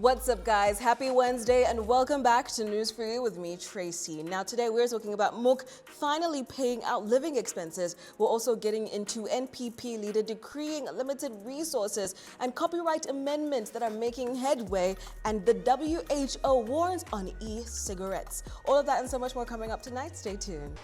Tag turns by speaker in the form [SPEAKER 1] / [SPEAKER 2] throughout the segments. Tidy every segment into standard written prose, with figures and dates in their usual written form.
[SPEAKER 1] What's up, guys? Happy Wednesday and welcome back to News for You with me, Tracy. Now, today we're talking about MUK finally paying out living expenses. We're also getting into NPP leader decreeing limited resources and copyright amendments that are making headway, and the WHO warns on e-cigarettes. All of that and so much more coming up tonight. Stay tuned.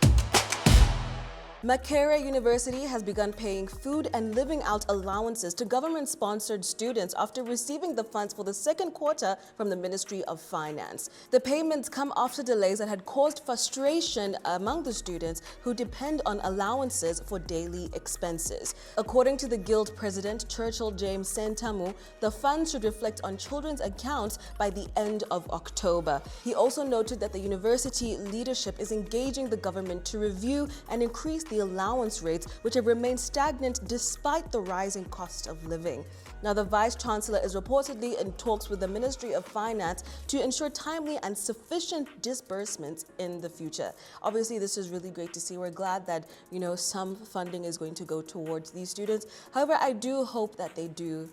[SPEAKER 1] Makerere University has begun paying food and living out allowances to government-sponsored students after receiving the funds for the second quarter from the Ministry of Finance. The payments come after delays that had caused frustration among the students who depend on allowances for daily expenses. According to the Guild President, Churchill James Sentamu, the funds should reflect on children's accounts by the end of October. He also noted that the university leadership is engaging the government to review and increase the allowance rates, which have remained stagnant despite the rising cost of living. Now, the Vice Chancellor is reportedly in talks with the Ministry of Finance to ensure timely and sufficient disbursements in the future. Obviously, this is really great to see. We're glad that, some funding is going to go towards these students. However, I do hope that they do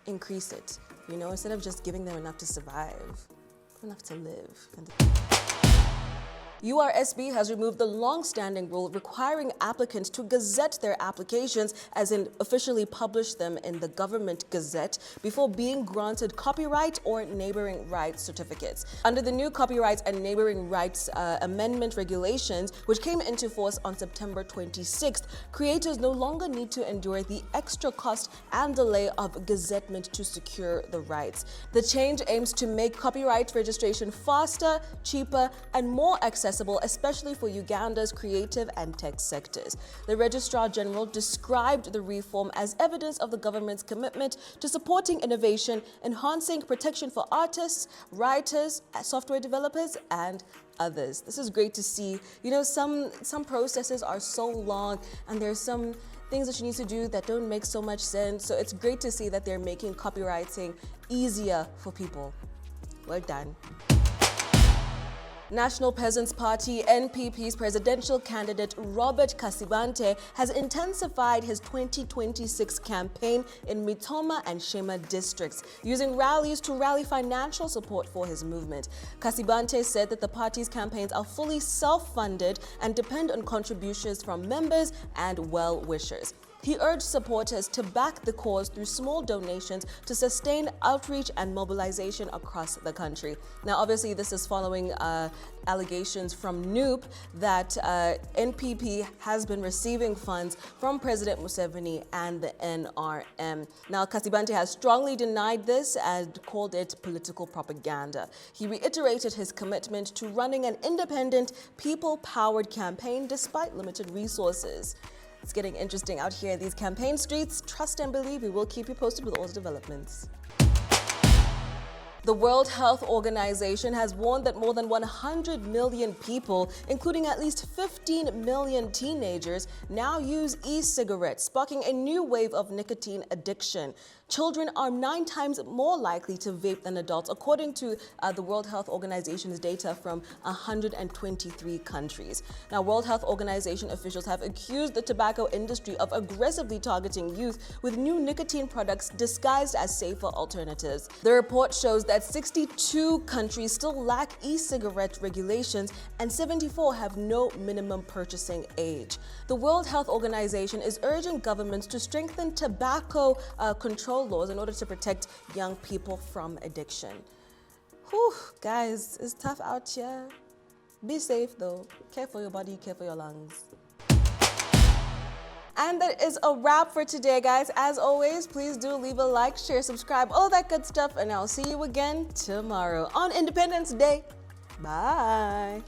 [SPEAKER 1] increase it, instead of just giving them enough to survive, enough to live. URSB has removed the long-standing rule requiring applicants to gazette their applications, as in officially publish them in the government gazette, before being granted copyright or neighboring rights certificates. Under the new Copyright and Neighboring Rights Amendment regulations, which came into force on September 26th, creators no longer need to endure the extra cost and delay of gazettement to secure the rights. The change aims to make copyright registration faster, cheaper, and more accessible, especially for Uganda's creative and tech sectors. The Registrar General described the reform as evidence of the government's commitment to supporting innovation, enhancing protection for artists, writers, software developers, and others. This is great to see. Some processes are so long, and there's some things that you need to do that don't make so much sense. So it's great to see that they're making copywriting easier for people. Well done. National Peasants Party NPP's presidential candidate Robert Kasibante has intensified his 2026 campaign in Mitooma and Sheema districts, using rallies to rally financial support for his movement. Kasibante said that the party's campaigns are fully self-funded and depend on contributions from members and well-wishers. He urged supporters to back the cause through small donations to sustain outreach and mobilization across the country. Now, obviously, this is following allegations from NUP that NPP has been receiving funds from President Museveni and the NRM. Now, Kasibante has strongly denied this and called it political propaganda. He reiterated his commitment to running an independent, people-powered campaign despite limited resources. It's getting interesting out here in these campaign streets. Trust and believe we will keep you posted with all the developments. The World Health Organization has warned that more than 100 million people, including at least 15 million teenagers, now use e-cigarettes, sparking a new wave of nicotine addiction. Children are 9 times more likely to vape than adults, according to the World Health Organization's data from 123 countries. Now, World Health Organization officials have accused the tobacco industry of aggressively targeting youth with new nicotine products disguised as safer alternatives. The report shows that 62 countries still lack e-cigarette regulations and 74 have no minimum purchasing age. The World Health Organization is urging governments to strengthen tobacco control laws in order to protect young people from addiction. Whew, guys, it's tough out here. Be safe though. Care for your body, care for your lungs. And that is a wrap for today, guys. As always, please do leave a like, share, subscribe, all that good stuff, and I'll see you again tomorrow on Independence Day. Bye.